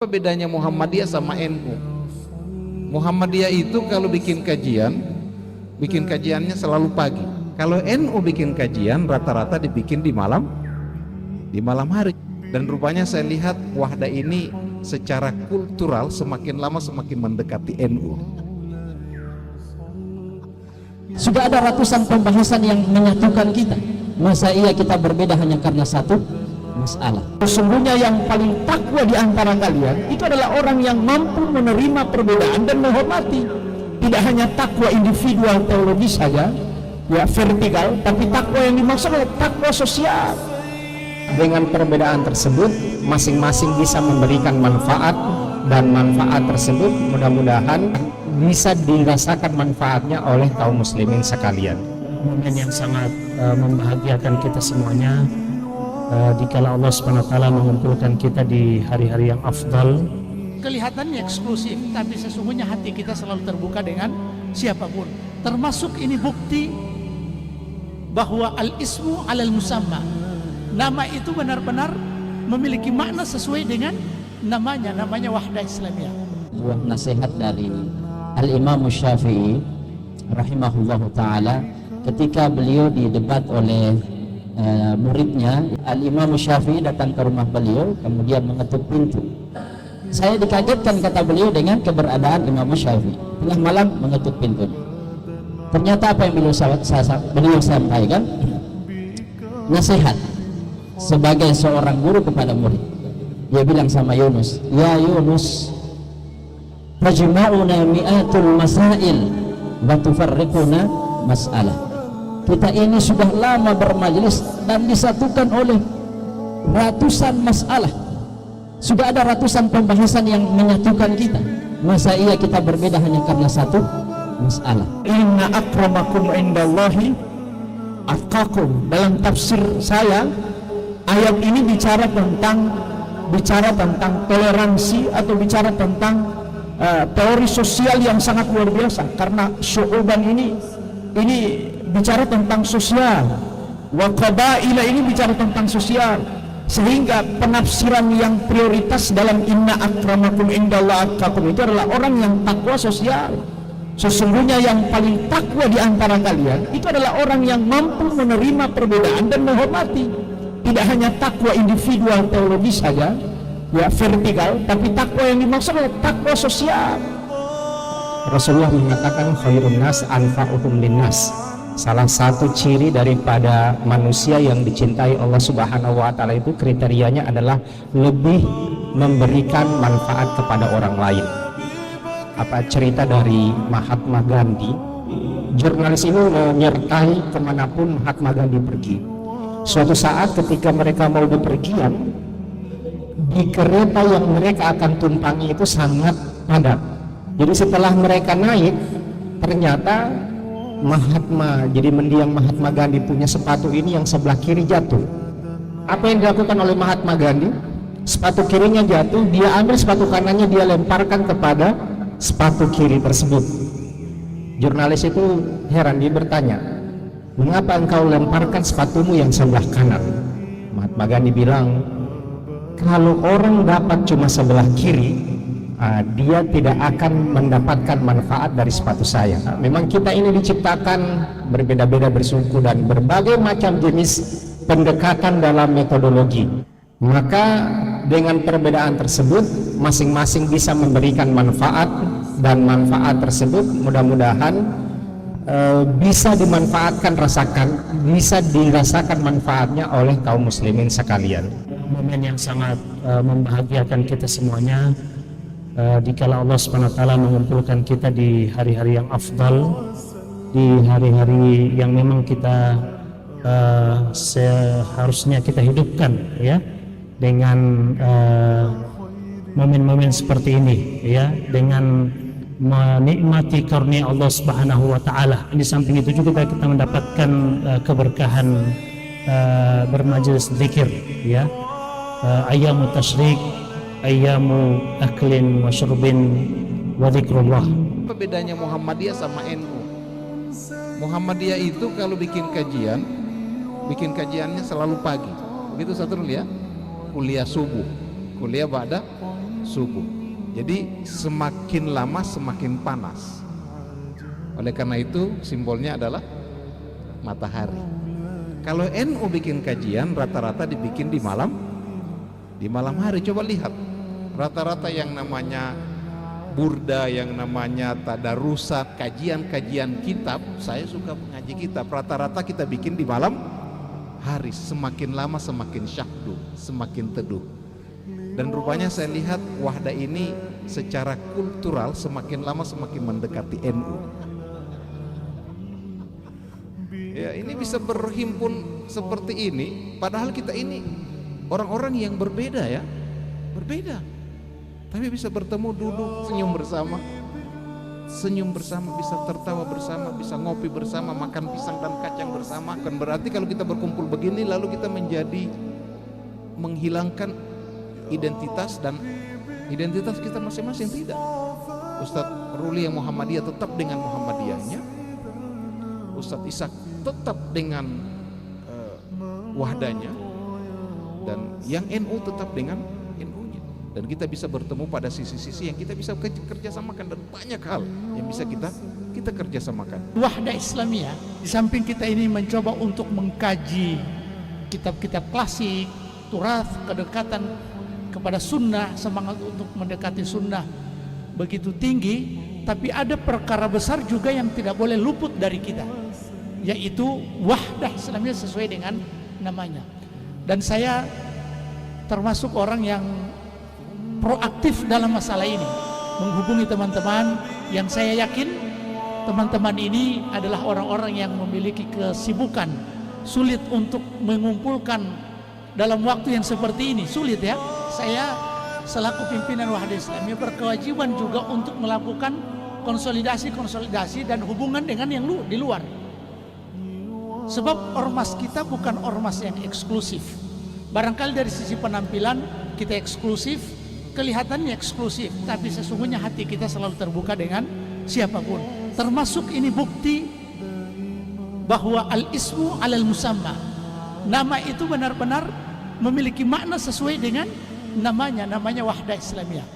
Apa bedanya Muhammadiyah sama NU? Muhammadiyah itu kalau bikin kajiannya selalu pagi. Kalau NU bikin kajian rata-rata dibikin di malam hari. Dan rupanya saya lihat Wahda ini secara kultural semakin lama semakin mendekati NU. Sudah ada ratusan pembahasan yang menyatukan kita. Masa iya kita berbeda hanya karena satu masalah? Sesungguhnya yang paling takwa di antara kalian itu adalah orang yang mampu menerima perbedaan dan menghormati. Tidak hanya takwa individual teologis saja, ya vertikal, tapi takwa yang dimaksud adalah takwa sosial. Dengan perbedaan tersebut, masing-masing bisa memberikan manfaat, dan manfaat tersebut mudah-mudahan bisa dirasakan manfaatnya oleh kaum muslimin sekalian. Momen yang sangat membahagiakan kita semuanya dikala Allah SWT mengumpulkan kita di hari-hari yang afdal. Kelihatannya eksklusif, tapi sesungguhnya hati kita selalu terbuka dengan siapapun. Termasuk ini bukti bahwa al-ismu alal musamma, nama itu benar-benar memiliki makna sesuai dengan namanya Wahda Islamiyah. Buah nasihat dari Al-Imam Syafi'i rahimahullahu ta'ala ketika beliau didebat oleh muridnya. Al-Imam Syafi'i datang ke rumah beliau kemudian mengetuk pintu. Saya dikagetkan, kata beliau, dengan keberadaan Imam Syafi'i. Tengah malam mengetuk pintu. Ternyata apa yang beliau sampaikan? Nasihat sebagai seorang guru kepada murid. Dia bilang sama Yunus, "Ya Yunus, tajma'una mi'atul masail wa tufarriquna mas'alah." Kita ini sudah lama bermajelis dan disatukan oleh ratusan masalah. Sudah ada ratusan pembahasan yang menyatukan kita. Masa iya kita berbeda hanya karena satu masalah? Inna akramakum indallahi atqakum. Dalam tafsir saya, ayat ini bicara tentang toleransi atau bicara tentang teori sosial yang sangat luar biasa. Karena syu'uban ini bicara tentang sosial, wa qabaila ini bicara tentang sosial, sehingga penafsiran yang prioritas dalam inna akramakum indallahi atqakum itu adalah orang yang takwa sosial. Sesungguhnya yang paling takwa di antara kalian itu adalah orang yang mampu menerima perbedaan dan menghormati. Tidak hanya takwa individual teologis saja, ya vertikal, tapi takwa yang dimaksud adalah takwa sosial. Rasulullah mengatakan khairun nas anfa'uhum linnas. Salah satu ciri daripada manusia yang dicintai Allah Subhanahu wa Ta'ala itu kriterianya adalah lebih memberikan manfaat kepada orang lain. Apa cerita dari Mahatma Gandhi? Jurnalis ini menyertai kemanapun Mahatma Gandhi pergi. Suatu saat ketika mereka mau bepergian, di kereta yang mereka akan tumpangi itu sangat padat. Jadi setelah mereka naik, ternyata mendiang Mahatma Gandhi punya sepatu ini yang sebelah kiri jatuh. Apa yang dilakukan oleh Mahatma Gandhi? Sepatu kirinya jatuh, dia ambil sepatu kanannya, dia lemparkan kepada sepatu kiri tersebut. Jurnalis itu heran, dia bertanya, "Mengapa engkau lemparkan sepatumu yang sebelah kanan?" Mahatma Gandhi bilang, "Kalau orang dapat cuma sebelah kiri, dia tidak akan mendapatkan manfaat dari sepatu saya." Memang kita ini diciptakan berbeda-beda, bersuku dan berbagai macam jenis pendekatan dalam metodologi. Maka dengan perbedaan tersebut masing-masing bisa memberikan manfaat, dan manfaat tersebut mudah-mudahan bisa dimanfaatkan, bisa dirasakan manfaatnya oleh kaum muslimin sekalian. Momen yang sangat membahagiakan kita semuanya dikala Allah SWT mengumpulkan kita di hari-hari yang afdal, di hari-hari yang memang kita seharusnya kita hidupkan, ya, dengan momen-momen seperti ini, ya, dengan menikmati karunia Allah Subhanahu wa Ta'ala. Di samping itu juga kita mendapatkan keberkahan bermajelis zikir, ya, ayyamu tasyrik, ayyamu aklin wa syurbin wa zikrullah. Apa bedanya Muhammadiyah sama NU? Muhammadiyah itu kalau bikin kajiannya selalu pagi. Begitu satu ya, kuliah subuh, kuliah ba'da subuh. Jadi semakin lama semakin panas. Oleh karena itu simbolnya adalah matahari. Kalau NU bikin kajian rata-rata dibikin di malam hari. Coba lihat rata-rata yang namanya burda, yang namanya tadarusan, kajian-kajian kitab. Saya suka mengaji kitab, rata-rata kita bikin di malam hari. Semakin lama semakin syahdu, semakin teduh. Dan rupanya saya lihat wahda ini secara kultural semakin lama semakin mendekati NU. Ya, ini bisa berhimpun seperti ini, padahal kita ini orang-orang yang berbeda ya, berbeda. Tapi bisa bertemu, duduk, senyum bersama, bisa tertawa bersama, bisa ngopi bersama, makan pisang dan kacang bersama. Kan berarti kalau kita berkumpul begini lalu kita menjadi menghilangkan identitas kita masing-masing. Tidak. Ustadz Ruli yang Muhammadiyah tetap dengan Muhammadiyahnya, Ustadz Ishak tetap dengan wahdanya, dan yang NU tetap dengan NU-nya. Dan kita bisa bertemu pada sisi-sisi yang kita bisa kerjasamakan, dan banyak hal yang bisa kita kerjasamakan. Wahda Islamiyah, di samping kita ini mencoba untuk mengkaji kitab-kitab klasik, turath, kedekatan kepada sunnah, semangat untuk mendekati sunnah begitu tinggi, tapi ada perkara besar juga yang tidak boleh luput dari kita, yaitu wahdah Islamiyah sesuai dengan namanya. Dan saya termasuk orang yang proaktif dalam masalah ini, menghubungi teman-teman yang saya yakin teman-teman ini adalah orang-orang yang memiliki kesibukan, sulit untuk mengumpulkan dalam waktu yang seperti ini, sulit ya. Saya selaku pimpinan Wahda Islamiyah berkewajiban juga untuk melakukan konsolidasi dan hubungan dengan yang di luar. Sebab ormas kita bukan ormas yang eksklusif. Barangkali dari sisi penampilan kita eksklusif, kelihatannya eksklusif, tapi sesungguhnya hati kita selalu terbuka dengan siapapun. Termasuk ini bukti bahwa al-ismu alal musamma. Nama itu benar-benar memiliki makna sesuai dengan namanya Wahda Islamiyah.